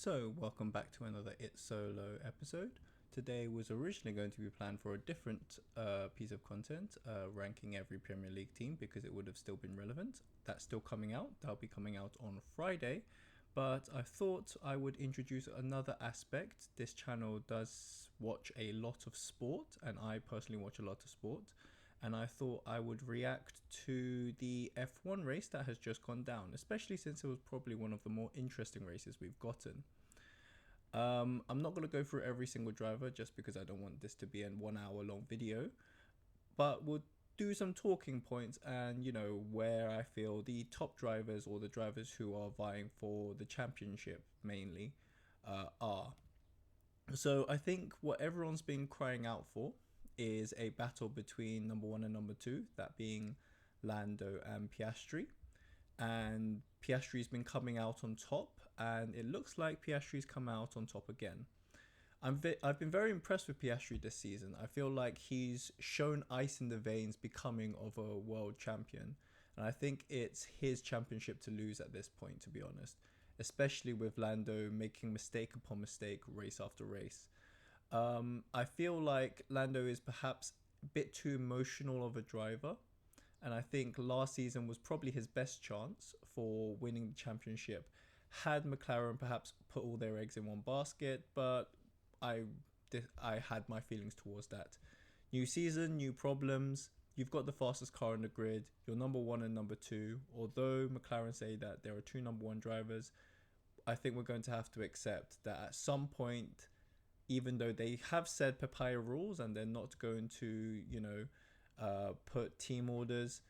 So, welcome back to another ITSOLO episode. Today was originally going to be planned for a different piece of content, ranking every Premier League team because it would have still been relevant. That's still coming out. That'll be coming out on Friday. But I thought I would introduce another aspect. This channel does watch a lot of sport, and I personally watch a lot of sport. And I thought I would react to the F1 race that has just gone down, especially since it was probably one of the more interesting races we've gotten. I'm not going to go through every single driver just because I don't want this to be a 1 hour long video, but we'll do some talking points and, where I feel the top drivers or the drivers who are vying for the championship mainly are. So I think what everyone's been crying out for is a battle between number one and number two, that being Lando and Piastri. And Piastri's been coming out on top, and it looks like Piastri's come out on top again. I've been very impressed with Piastri this season. I feel like he's shown ice in the veins becoming of a world champion. And I think it's his championship to lose at this point, to be honest. Especially with Lando making mistake upon mistake, race after race. I feel like Lando is perhaps a bit too emotional of a driver. And I think last season was probably his best chance for winning the championship had McLaren perhaps put all their eggs in one basket, but I had my feelings towards that. New season, new problems. You've got the fastest car on the grid. You're number one and number two. Although McLaren say that there are two number one drivers, I think we're going to have to accept that at some point, even though they have said papaya rules and they're not going to, put team orders,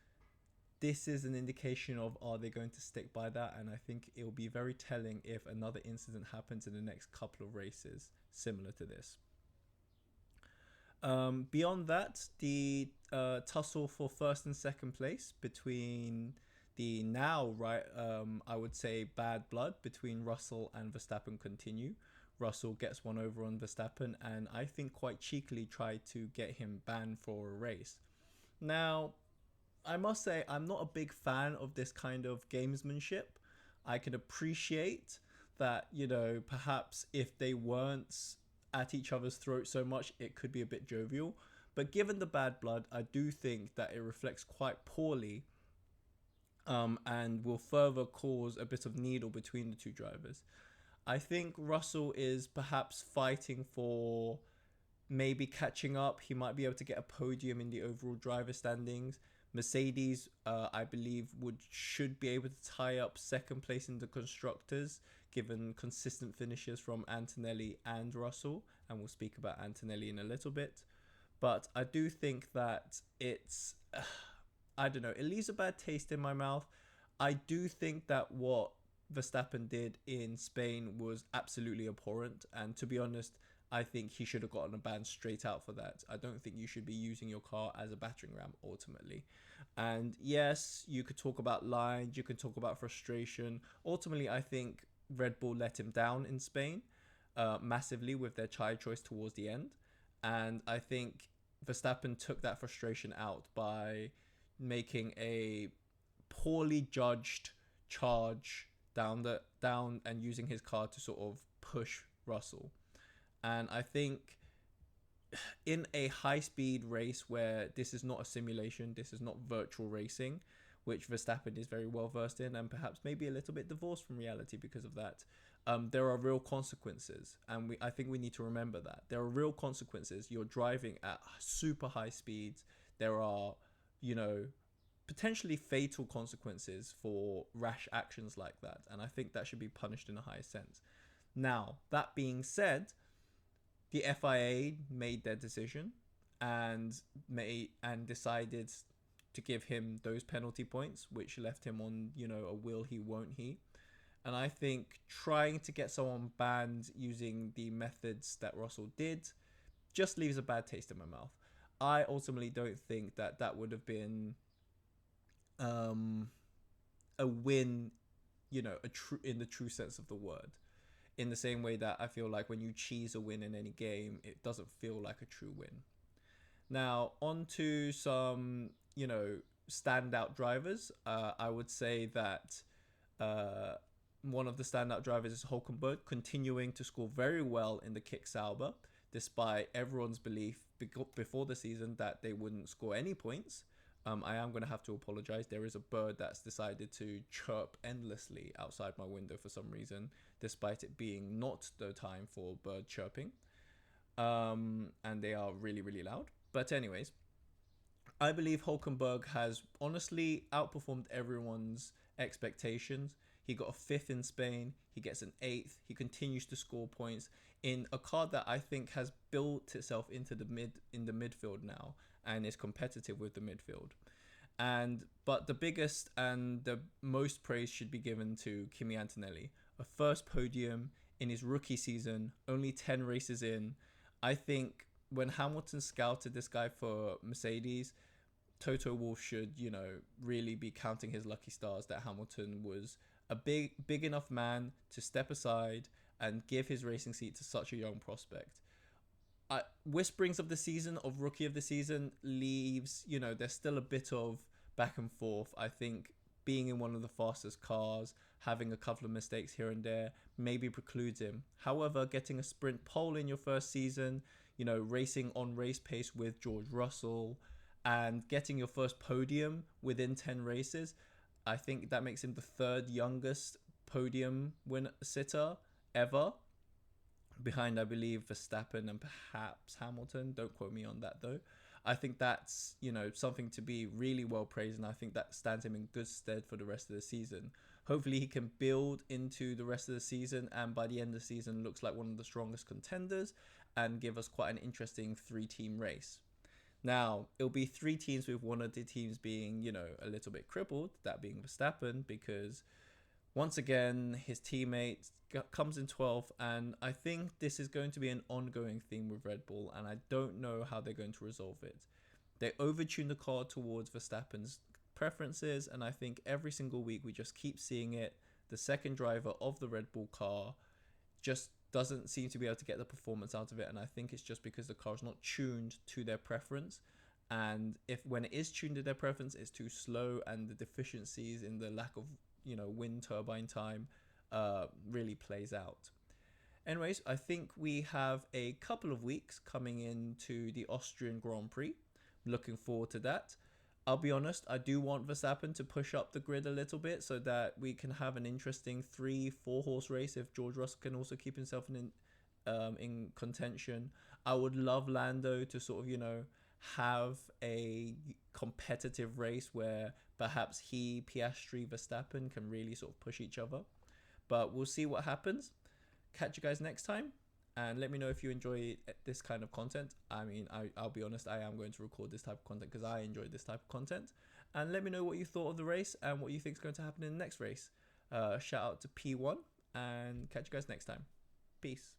this is an indication of are they going to stick by that. And I think it'll be very telling if another incident happens in the next couple of races similar to this. Beyond that, the tussle for first and second place between the I would say bad blood between Russell and Verstappen continue. Russell gets one over on Verstappen and I think quite cheekily tried to get him banned for a race. Now, I must say I'm not a big fan of this kind of gamesmanship. I can appreciate that, perhaps if they weren't at each other's throats so much, it could be a bit jovial. But given the bad blood, I do think that it reflects quite poorly and will further cause a bit of needle between the two drivers. I think Russell is perhaps fighting for maybe catching up. He might be able to get a podium in the overall driver standings. Mercedes, I believe, should be able to tie up second place in the constructors, given consistent finishes from Antonelli and Russell, and we'll speak about Antonelli in a little bit. But I do think that it's, I don't know, it leaves a bad taste in my mouth. I do think that what Verstappen did in Spain was absolutely abhorrent, and to be honest, I think he should have gotten a ban straight out for that. I don't think you should be using your car as a battering ram ultimately. And yes, you could talk about lines, you could talk about frustration. Ultimately, I think Red Bull let him down in Spain massively with their tyre choice towards the end. And I think Verstappen took that frustration out by making a poorly judged charge down and using his car to sort of push Russell. And I think in a high-speed race where this is not a simulation, this is not virtual racing, which Verstappen is very well versed in and perhaps maybe a little bit divorced from reality because of that, there are real consequences. And I think we need to remember that. There are real consequences. You're driving at super high speeds. There are, potentially fatal consequences for rash actions like that. And I think that should be punished in a higher sense. Now, that being said, the FIA made their decision and decided to give him those penalty points, which left him on, a will he, won't he. And I think trying to get someone banned using the methods that Russell did just leaves a bad taste in my mouth. I ultimately don't think that would have been a win, in the true sense of the word. In the same way that I feel like when you cheese a win in any game, it doesn't feel like a true win. Now, on to some, standout drivers. I would say that one of the standout drivers is Hulkenberg, continuing to score very well in the Kick Sauber, despite everyone's belief before the season that they wouldn't score any points. I am going to have to apologize. There is a bird that's decided to chirp endlessly outside my window for some reason, despite it being not the time for bird chirping. And they are really, really loud. But anyways, I believe Hulkenberg has honestly outperformed everyone's expectations. He got a fifth in Spain. He gets an eighth. He continues to score points in a car that I think has built itself into the midfield now and is competitive with the midfield. But the biggest and the most praise should be given to Kimi Antonelli. A first podium in his rookie season, only 10 races in. I think when Hamilton scouted this guy for Mercedes, Toto Wolff should, really be counting his lucky stars that Hamilton was a big enough man to step aside and give his racing seat to such a young prospect. Whisperings of the season, of rookie of the season, leaves, there's still a bit of back and forth. I think being in one of the fastest cars, having a couple of mistakes here and there, maybe precludes him. However, getting a sprint pole in your first season, racing on race pace with George Russell, and getting your first podium within 10 races, I think that makes him the third youngest podium sitter ever, behind, I believe, Verstappen and perhaps Hamilton. Don't quote me on that, though. I think that's, something to be really well praised, and I think that stands him in good stead for the rest of the season. Hopefully he can build into the rest of the season, and by the end of the season looks like one of the strongest contenders and give us quite an interesting 3-team race. Now, it'll be 3 teams with one of the teams being, a little bit crippled, that being Verstappen, because once again, his teammate comes in 12th, and I think this is going to be an ongoing theme with Red Bull, and I don't know how they're going to resolve it. They overtune the car towards Verstappen's preferences, and I think every single week we just keep seeing it. The second driver of the Red Bull car just doesn't seem to be able to get the performance out of it, and I think it's just because the car is not tuned to their preference. And when it is tuned to their preference, it's too slow, and the deficiencies in the lack of wind turbine time really plays out. Anyways, I think we have a couple of weeks coming into the Austrian Grand Prix. Looking forward to that. I'll be honest, I do want Verstappen to push up the grid a little bit so that we can have an interesting 3-4 horse race if George Russell can also keep himself in contention. I would love Lando to sort of, have a competitive race where perhaps he, Piastri, Verstappen can really sort of push each other. But we'll see what happens. Catch you guys next time. And let me know if you enjoy this kind of content. I mean, I'll be honest, I am going to record this type of content because I enjoy this type of content. And let me know what you thought of the race and what you think is going to happen in the next race. Shout out to P1 and catch you guys next time. Peace.